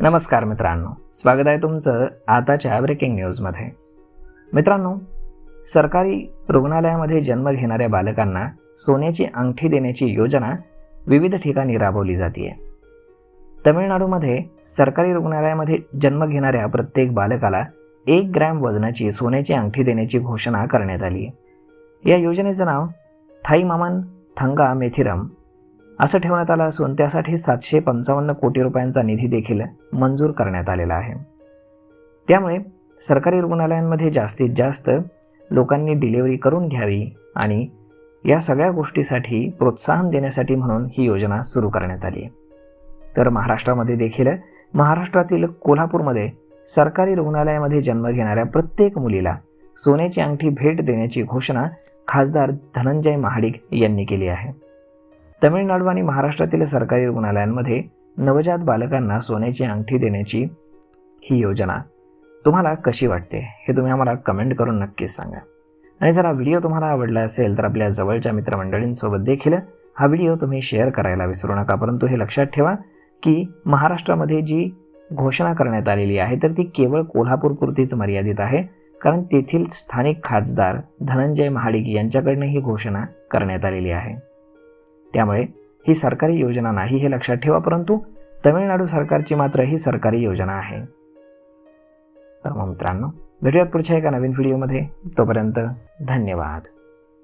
नमस्कार मित्रांनो, स्वागत आहे तुमचं आताच्या ब्रेकिंग न्यूजमध्ये। मित्रांनो, सरकारी रुग्णालयामध्ये जन्म घेणाऱ्या बालकांना सोन्याची अंगठी देण्याची योजना विविध ठिकाणी राबवली जाते। तमिळनाडूमध्ये सरकारी रुग्णालयामध्ये जन्म घेणाऱ्या प्रत्येक बालकाला 1 ग्रॅम वजनाची सोन्याची अंगठी देण्याची घोषणा करण्यात आली। या योजनेचं नाव थाईमामन थंगा मेथिरम असं ठेवण्यात आलं असून त्यासाठी 755 कोटी रुपयांचा निधी देखील मंजूर करण्यात आलेला आहे। त्यामुळे सरकारी रुग्णालयांमध्ये जास्तीत जास्त लोकांनी डिलिव्हरी करून घ्यावी आणि या सगळ्या गोष्टीसाठी प्रोत्साहन देण्यासाठी म्हणून ही योजना सुरू करण्यात आली। तर महाराष्ट्रामध्ये देखील महाराष्ट्रातील कोल्हापूरमध्ये सरकारी रुग्णालयामध्ये जन्म घेणाऱ्या प्रत्येक मुलीला सोन्याची अंगठी भेट देण्याची घोषणा खासदार धनंजय महाडिक यांनी केली आहे। तमिळनाडू आणि महाराष्ट्रातील सरकारी रुग्णालयांमध्ये नवजात बालकांना सोन्याची अंगठी देण्याची ही योजना तुम्हाला कशी वाटते हे तुम्ही आम्हाला कमेंट करून नक्कीच सांगा। आणि जर हा व्हिडिओ तुम्हाला आवडला असेल तर आपल्या जवळच्या मित्रमंडळींसोबत देखील हा व्हिडिओ तुम्ही शेअर करायला विसरू नका। परंतु हे लक्षात ठेवा की महाराष्ट्रामध्ये जी घोषणा करण्यात आलेली आहे तर ती केवळ कोल्हापूरपुरतीच मर्यादित आहे, कारण तेथील स्थानिक खासदार धनंजय महाडिक यांच्याकडनं ही घोषणा करण्यात आलेली आहे। त्यामुळे ही सरकारी योजना नाही हे लक्षात ठेवा, परंतु तमिळनाडू सरकारची मात्र ही सरकारी योजना आहे। तर मग मित्रांनो, भेटूयात पुढच्या एका नवीन व्हिडिओमध्ये। तोपर्यंत धन्यवाद।